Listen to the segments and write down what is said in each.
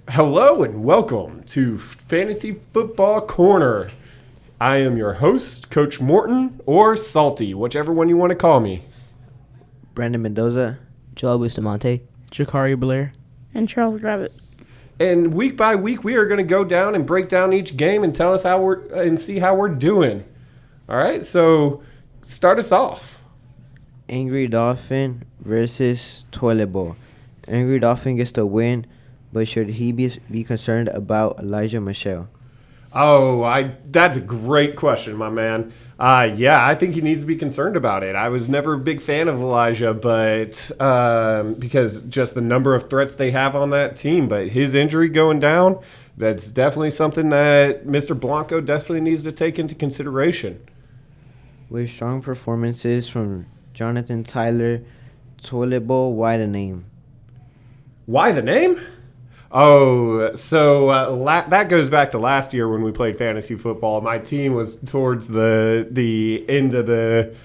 Hello and welcome to Fantasy Football Corner. I am your host, Coach Morton, or Salty, whichever one you want to call me. Brandon Mendoza. Joel Bustamante. Jakari Blair. And Charles Gravitt. And week by week, we are going to go down and break down each game and tell us how and see how we're doing. All right, so start us off. Angry Dolphin versus Toilet Bowl. Angry Dolphin gets the win, but should he be concerned about Elijah Michelle? That's a great question, my man. Yeah, I think he needs to be concerned about it. I was never a big fan of Elijah, but because just the number of threats they have on that team. But his injury going down, that's definitely something that Mr. Blanco definitely needs to take into consideration. With strong performances from Jonathan Tyler, Toilet Bowl, why the name? Why the name? That goes back to last year when we played fantasy football. My team was towards the end of the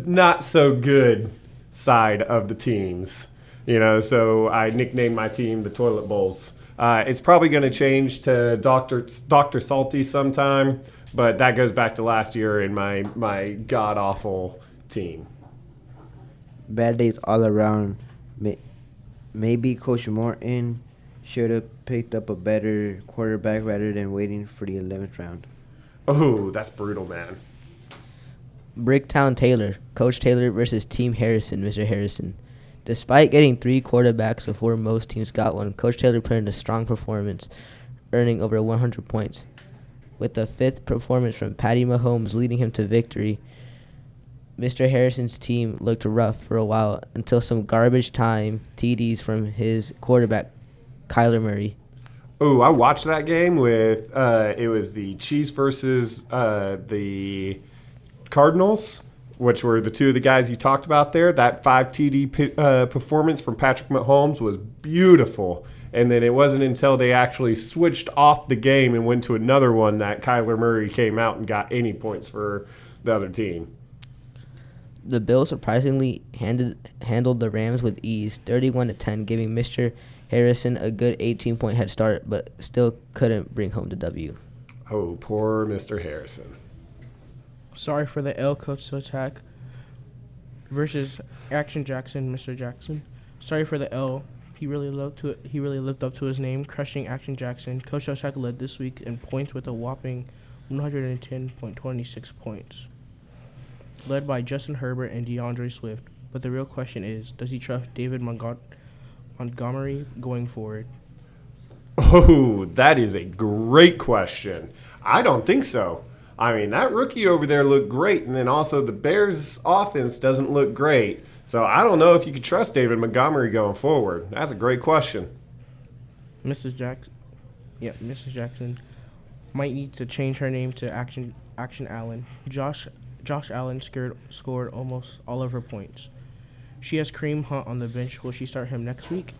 not so good side of the teams, So I nicknamed my team the Toilet Bowls. It's probably going to change to Dr. Salty sometime, but that goes back to last year in my god awful team. Bad days all around. Maybe Coach Morton should have picked up a better quarterback rather than waiting for the 11th round. Oh, that's brutal, man. Bricktown Taylor. Coach Taylor versus Team Harrison, Mr. Harrison. Despite getting 3 quarterbacks before most teams got one, Coach Taylor put in a strong performance, earning over 100 points. With the 5th performance from Patty Mahomes leading him to victory, Mr. Harrison's team looked rough for a while until some garbage time TDs from his quarterback, Kyler Murray. Oh, I watched that game with it was the Chiefs versus the Cardinals, which were the two of the guys you talked about there. That 5 TD performance from Patrick Mahomes was beautiful. And then it wasn't until they actually switched off the game and went to another one that Kyler Murray came out and got any points for the other team. The Bills surprisingly handled the Rams with ease, 31-10, giving Mr. Harrison a good 18-point head start, but still couldn't bring home the W. Oh, poor Mr. Harrison. Sorry for the L, Coach Sotak. Versus Action Jackson, Mr. Jackson. Sorry for the L. He really lived up to his name, crushing Action Jackson. Coach Sotak led this week in points with a whopping 110.26 points, led by Justin Herbert and DeAndre Swift. But the real question is, does he trust David Montgomery going forward? Oh, that is a great question. I don't think so. I mean, that rookie over there looked great, and then also the Bears' offense doesn't look great. So I don't know if you could trust David Montgomery going forward. That's a great question. Mrs. Jackson might need to change her name to Action Allen. Josh Allen scored almost all of her points. She has Kareem Hunt on the bench. Will she start him next week?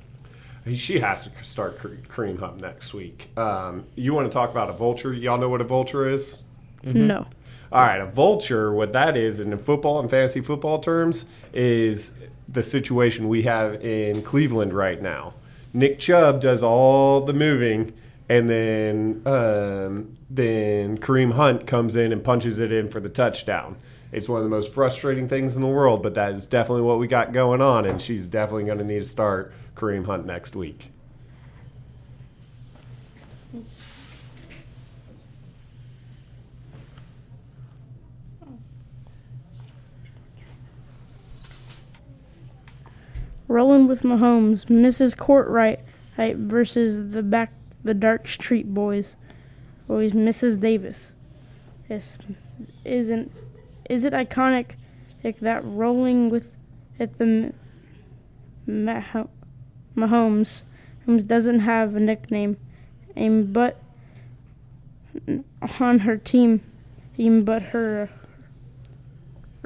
She has to start Kareem Hunt next week. You want to talk about a vulture? Y'all know what a vulture is? Mm-hmm. No. All right, a vulture, what that is in football and fantasy football terms, is the situation we have in Cleveland right now. Nick Chubb does all the moving, and then Kareem Hunt comes in and punches it in for the touchdown. It's one of the most frustrating things in the world, but that is definitely what we got going on, and she's definitely going to need to start Kareem Hunt next week. Rolling with Mahomes, Mrs. Courtright versus the Dark Street Boys. Always Mrs. Davis. Yes, is it iconic that rolling with the Mahomes doesn't have a nickname, but on her team, but her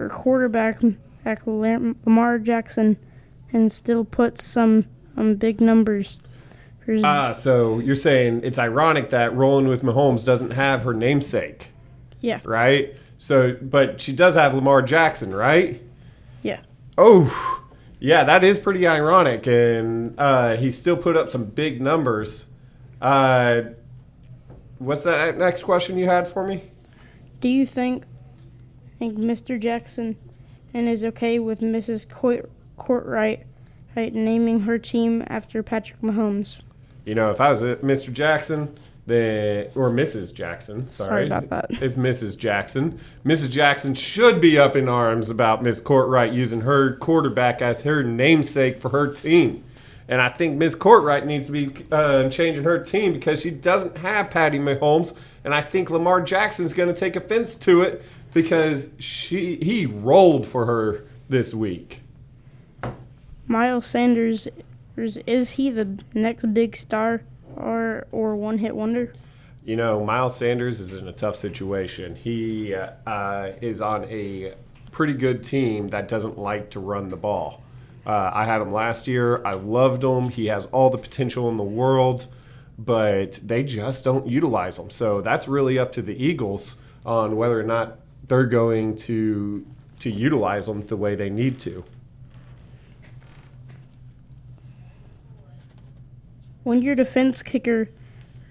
quarterback Lamar Jackson, and still puts some big numbers. So you're saying it's ironic that rolling with Mahomes doesn't have her namesake. Yeah. Right? So, but she does have Lamar Jackson, right? Yeah. Oh, yeah, that is pretty ironic. And he still put up some big numbers. What's that next question you had for me? Do you think Mr. Jackson is okay with Mrs. Courtright naming her team after Patrick Mahomes? You know, if I was Mr. Jackson, or Mrs. Jackson, Sorry about that. It's Mrs. Jackson. Mrs. Jackson should be up in arms about Miss Courtright using her quarterback as her namesake for her team. And I think Miss Courtright needs to be changing her team because she doesn't have Patty Mahomes. And I think Lamar Jackson's going to take offense to it because he rolled for her this week. Miles Sanders, is he the next big star or one-hit wonder? You know, Miles Sanders is in a tough situation. He is on a pretty good team that doesn't like to run the ball. I had him last year. I loved him. He has all the potential in the world, but they just don't utilize him. So that's really up to the Eagles on whether or not they're going to utilize him the way they need to. When your defense kicker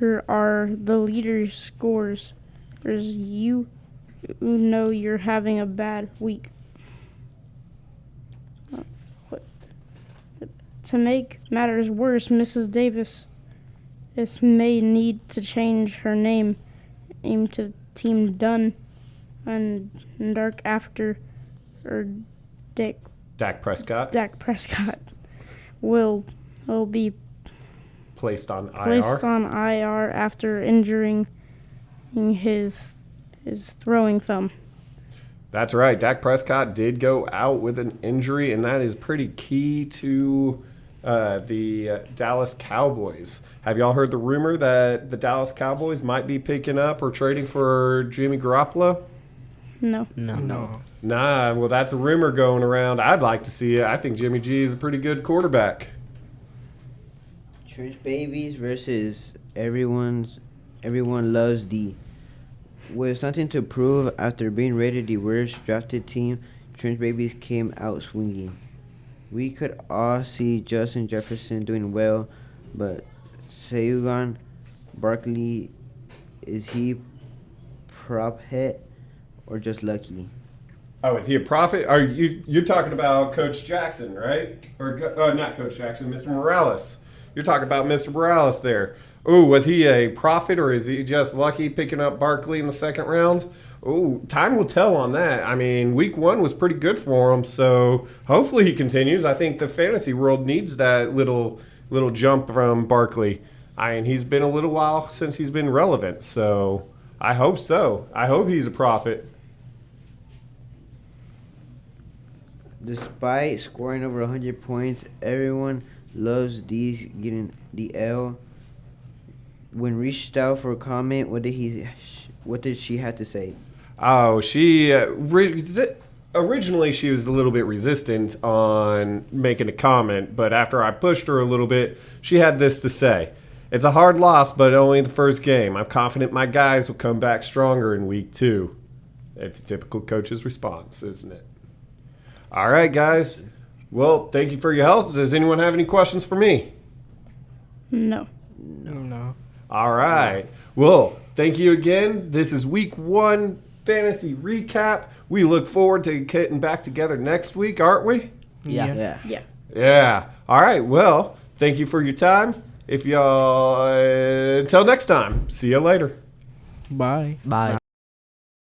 are the leader scores, you know you're having a bad week. To make matters worse, Mrs. Davis may need to change her name to Team Dun and Dark after Dak Prescott Dak Prescott will be placed on IR after injuring his throwing thumb. That's right. Dak Prescott did go out with an injury, and that is pretty key to the Dallas Cowboys. Have y'all heard the rumor that the Dallas Cowboys might be picking up or trading for Jimmy Garoppolo? No. Nah, well, that's a rumor going around. I'd like to see it. I think Jimmy G is a pretty good quarterback. Trench Babies versus everyone loves D. With something to prove after being rated the worst drafted team, Trench Babies came out swinging. We could all see Justin Jefferson doing well, but Saquon Barkley, is he prop hit or just lucky? Oh, is he a prophet? You're talking about Coach Jackson, right? Or not Coach Jackson, Mr. Morales. You're talking about Mr. Morales there. Ooh, was he a prophet or is he just lucky picking up Barkley in the second round? Ooh, time will tell on that. I mean, week 1 was pretty good for him, so hopefully he continues. I think the fantasy world needs that little jump from Barkley. And he's been a little while since he's been relevant, so I hope so. I hope he's a prophet. Despite scoring over 100 points, everyone loves D getting the L. When reached out for a comment, what did she have to say? Oh, she originally she was a little bit resistant on making a comment, but after I pushed her a little bit, she had this to say. It's a hard loss, but only the first game. I'm confident my guys will come back stronger in week 2. It's a typical coach's response, isn't it? All right, guys. Well, thank you for your help. Does anyone have any questions for me? No. All right. Well, thank you again. This is week 1 fantasy recap. We look forward to getting back together next week, aren't we? Yeah. Yeah. All right. Well, thank you for your time. If y'all, until next time, see you later. Bye. Bye.